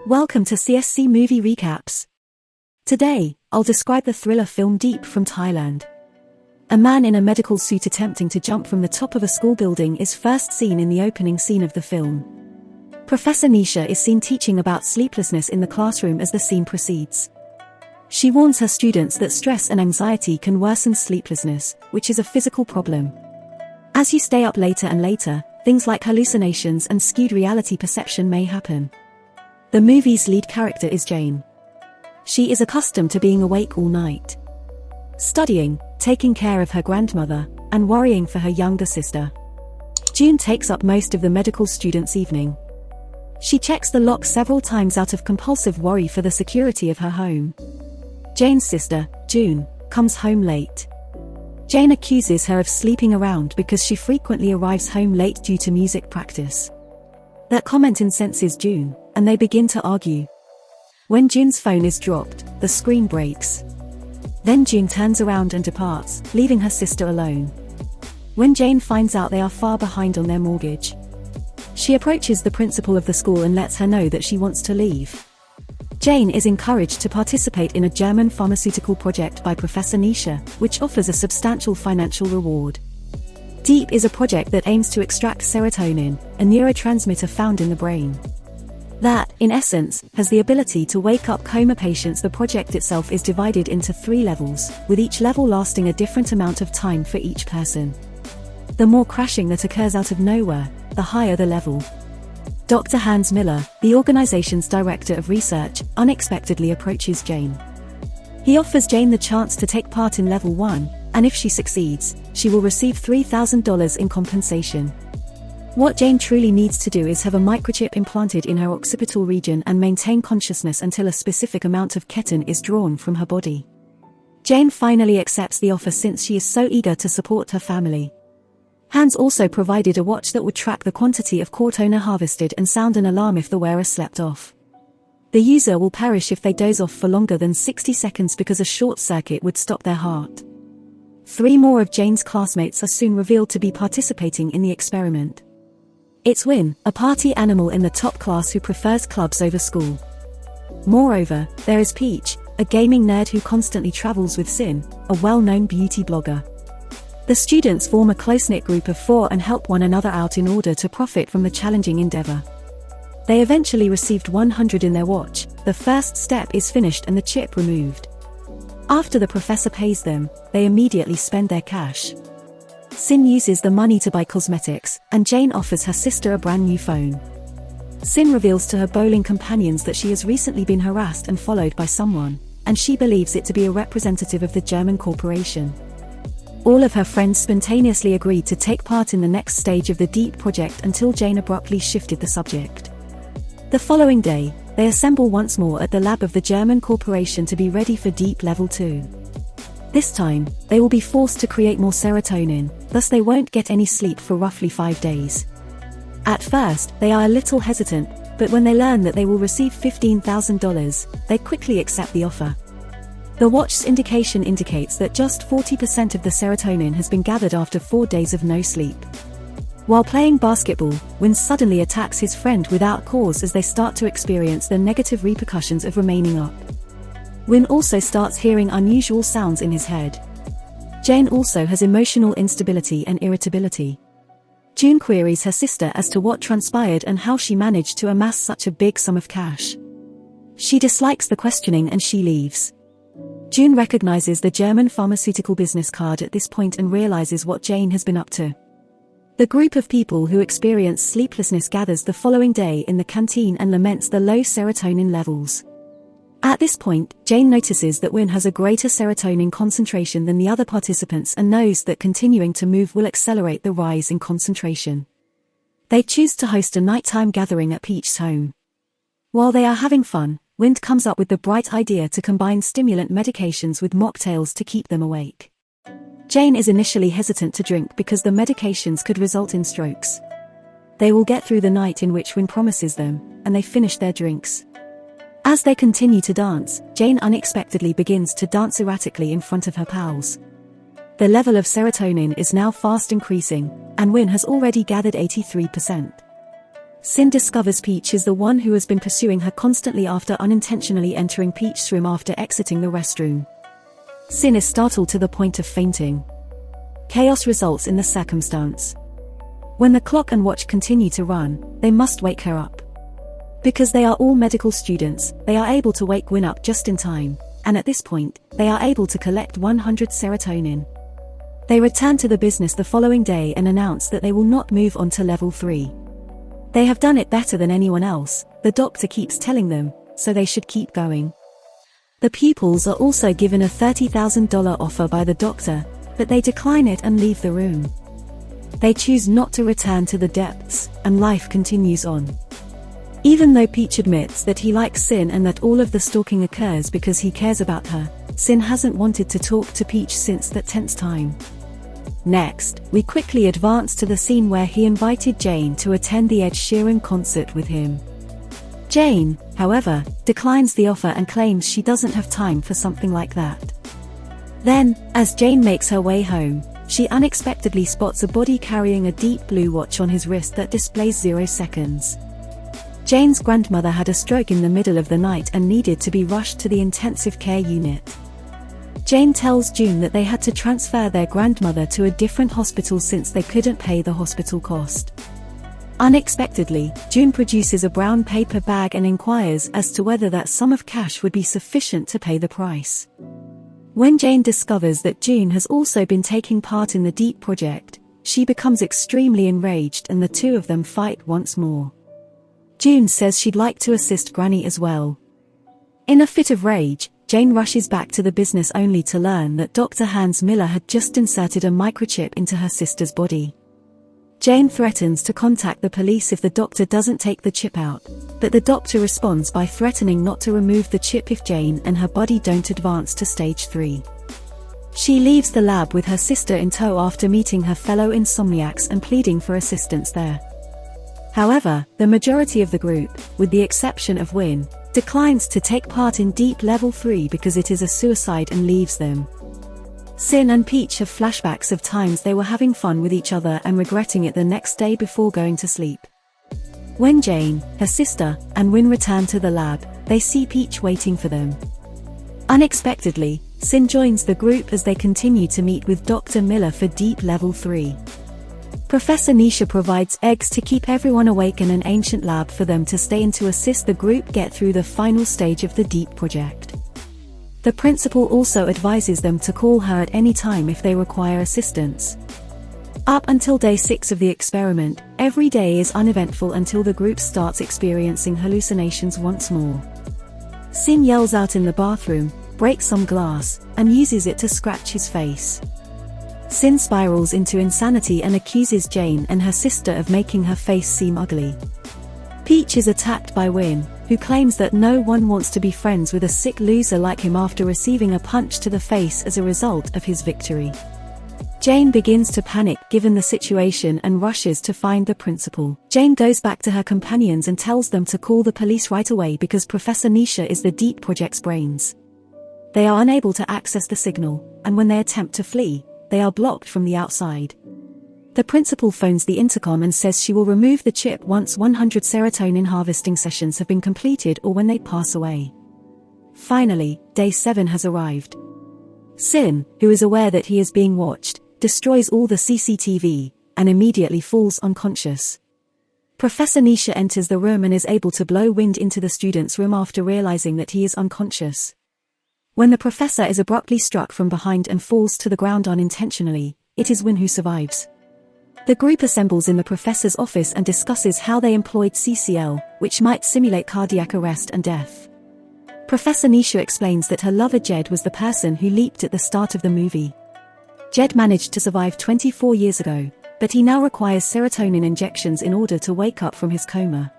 Welcome to CSC Movie Recaps. Today, I'll describe the thriller film Deep from Thailand. A man in a medical suit attempting to jump from the top of a school building is first seen in the opening scene of the film. Professor Nisha is seen teaching about sleeplessness in the classroom as the scene proceeds. She warns her students that stress and anxiety can worsen sleeplessness, which is a physical problem. As you stay up later and later, things like hallucinations and skewed reality perception may happen. The movie's lead character is Jane. She is accustomed to being awake all night, studying, taking care of her grandmother, and worrying for her younger sister. June takes up most of the medical student's evening. She checks the lock several times out of compulsive worry for the security of her home. Jane's sister, June, comes home late. Jane accuses her of sleeping around because she frequently arrives home late due to music practice. That comment incenses June, and they begin to argue. When June's phone is dropped, the screen breaks. Then June turns around and departs, leaving her sister alone. When Jane finds out they are far behind on their mortgage, she approaches the principal of the school and lets her know that she wants to leave. Jane is encouraged to participate in a German pharmaceutical project by Professor Nisha, which offers a substantial financial reward. Deep is a project that aims to extract serotonin, a neurotransmitter found in the brain. That, in essence, has the ability to wake up coma patients. The project itself is divided into 3 levels, with each level lasting a different amount of time for each person. The more crashing that occurs out of nowhere, the higher the level. Dr. Hans Miller, the organization's director of research, unexpectedly approaches Jane. He offers Jane the chance to take part in level 1, and if she succeeds, she will receive $3,000 in compensation. What Jane truly needs to do is have a microchip implanted in her occipital region and maintain consciousness until a specific amount of ketamine is drawn from her body. Jane finally accepts the offer since she is so eager to support her family. Hans also provided a watch that would track the quantity of cortisone harvested and sound an alarm if the wearer slept off. The user will perish if they doze off for longer than 60 seconds because a short circuit would stop their heart. 3 more of Jane's classmates are soon revealed to be participating in the experiment. It's Win, a party animal in the top class who prefers clubs over school. Moreover, there is Peach, a gaming nerd who constantly travels with Sin, a well-known beauty blogger. The students form a close-knit group of 4 and help one another out in order to profit from the challenging endeavor. They eventually received 100 in their watch. The first step is finished and the chip removed. After the professor pays them, they immediately spend their cash. Sin uses the money to buy cosmetics, and Jane offers her sister a brand new phone. Sin reveals to her bowling companions that she has recently been harassed and followed by someone, and she believes it to be a representative of the German corporation. All of her friends spontaneously agreed to take part in the next stage of the Deep project until Jane abruptly shifted the subject. The following day, they assemble once more at the lab of the German corporation to be ready for Deep Level 2. This time, they will be forced to create more serotonin, thus they won't get any sleep for roughly 5 days. At first, they are a little hesitant, but when they learn that they will receive $15,000, they quickly accept the offer. The watch's indication indicates that just 40% of the serotonin has been gathered after 4 days of no sleep. While playing basketball, Win suddenly attacks his friend without cause as they start to experience the negative repercussions of remaining up. Win also starts hearing unusual sounds in his head. Jane also has emotional instability and irritability. June queries her sister as to what transpired and how she managed to amass such a big sum of cash. She dislikes the questioning and she leaves. June recognizes the German pharmaceutical business card at this point and realizes what Jane has been up to. The group of people who experience sleeplessness gathers the following day in the canteen and laments the low serotonin levels. At this point, Jane notices that Win has a greater serotonin concentration than the other participants and knows that continuing to move will accelerate the rise in concentration. They choose to host a nighttime gathering at Peach's home. While they are having fun, Win comes up with the bright idea to combine stimulant medications with mocktails to keep them awake. Jane is initially hesitant to drink because the medications could result in strokes. They will get through the night in which Win promises them, and they finish their drinks. As they continue to dance, Jane unexpectedly begins to dance erratically in front of her pals. The level of serotonin is now fast increasing, and Win has already gathered 83%. Sin discovers Peach is the one who has been pursuing her constantly after unintentionally entering Peach's room after exiting the restroom. Sin is startled to the point of fainting. Chaos results in the circumstance. When the clock and watch continue to run, they must wake her up. Because they are all medical students, they are able to wake Win up just in time, and at this point, they are able to collect 100 serotonin. They return to the business the following day and announce that they will not move on to level 3. They have done it better than anyone else, the doctor keeps telling them, so they should keep going. The pupils are also given a $30,000 offer by the doctor, but they decline it and leave the room. They choose not to return to the depths, and life continues on. Even though Peach admits that he likes Sin and that all of the stalking occurs because he cares about her, Sin hasn't wanted to talk to Peach since that tense time. Next, we quickly advance to the scene where he invited Jane to attend the Ed Sheeran concert with him. Jane, however, declines the offer and claims she doesn't have time for something like that. Then, as Jane makes her way home, she unexpectedly spots a body carrying a deep blue watch on his wrist that displays 0 seconds. Jane's grandmother had a stroke in the middle of the night and needed to be rushed to the intensive care unit. Jane tells June that they had to transfer their grandmother to a different hospital since they couldn't pay the hospital cost. Unexpectedly, June produces a brown paper bag and inquires as to whether that sum of cash would be sufficient to pay the price. When Jane discovers that June has also been taking part in the Deep project, she becomes extremely enraged and the two of them fight once more. June says she'd like to assist Granny as well. In a fit of rage, Jane rushes back to the business only to learn that Dr. Hans Miller had just inserted a microchip into her sister's body. Jane threatens to contact the police if the doctor doesn't take the chip out, but the doctor responds by threatening not to remove the chip if Jane and her body don't advance to stage 3. She leaves the lab with her sister in tow after meeting her fellow insomniacs and pleading for assistance there. However, the majority of the group, with the exception of Win, declines to take part in Deep Level 3 because it is a suicide and leaves them. Sin and Peach have flashbacks of times they were having fun with each other and regretting it the next day before going to sleep. When Jane, her sister, and Win return to the lab, they see Peach waiting for them. Unexpectedly, Sin joins the group as they continue to meet with Dr. Miller for Deep Level 3. Professor Nisha provides eggs to keep everyone awake and an ancient lab for them to stay in to assist the group get through the final stage of the Deep project. The principal also advises them to call her at any time if they require assistance. Up until day 6 of the experiment, every day is uneventful until the group starts experiencing hallucinations once more. Sin yells out in the bathroom, breaks some glass, and uses it to scratch his face. Sin spirals into insanity and accuses Jane and her sister of making her face seem ugly. Peach is attacked by Win, who claims that no one wants to be friends with a sick loser like him after receiving a punch to the face as a result of his victory. Jane begins to panic given the situation and rushes to find the principal. Jane goes back to her companions and tells them to call the police right away because Professor Nisha is the Deep Project's brains. They are unable to access the signal, and when they attempt to flee, they are blocked from the outside. The principal phones the intercom and says she will remove the chip once 100 serotonin harvesting sessions have been completed or when they pass away. Finally, day 7 has arrived. Sin, who is aware that he is being watched, destroys all the CCTV, and immediately falls unconscious. Professor Nisha enters the room and is able to blow wind into the student's room after realizing that he is unconscious. When the professor is abruptly struck from behind and falls to the ground unintentionally, it is Win who survives. The group assembles in the professor's office and discusses how they employed CCL, which might simulate cardiac arrest and death. Professor Nisha explains that her lover Jed was the person who leaped at the start of the movie. Jed managed to survive 24 years ago, but he now requires serotonin injections in order to wake up from his coma.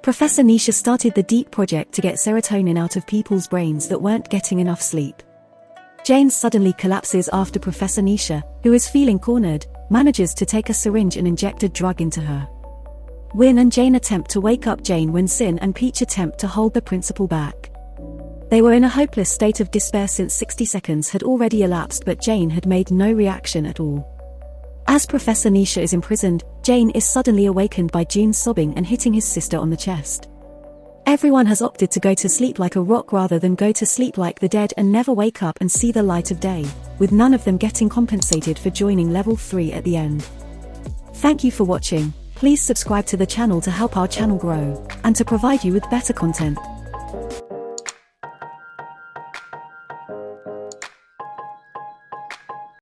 Professor Nisha started the Deep project to get serotonin out of people's brains that weren't getting enough sleep. Jane suddenly collapses after Professor Nisha, who is feeling cornered, manages to take a syringe and inject a drug into her. Win and Jane attempt to wake up Jane when Sin and Peach attempt to hold the principal back. They were in a hopeless state of despair since 60 seconds had already elapsed but Jane had made no reaction at all. As Professor Nisha is imprisoned, Jane is suddenly awakened by June's sobbing and hitting his sister on the chest. Everyone has opted to go to sleep like a rock rather than go to sleep like the dead and never wake up and see the light of day, with none of them getting compensated for joining level 3 at the end. Thank you for watching. Please subscribe to the channel to help our channel grow, and to provide you with better content.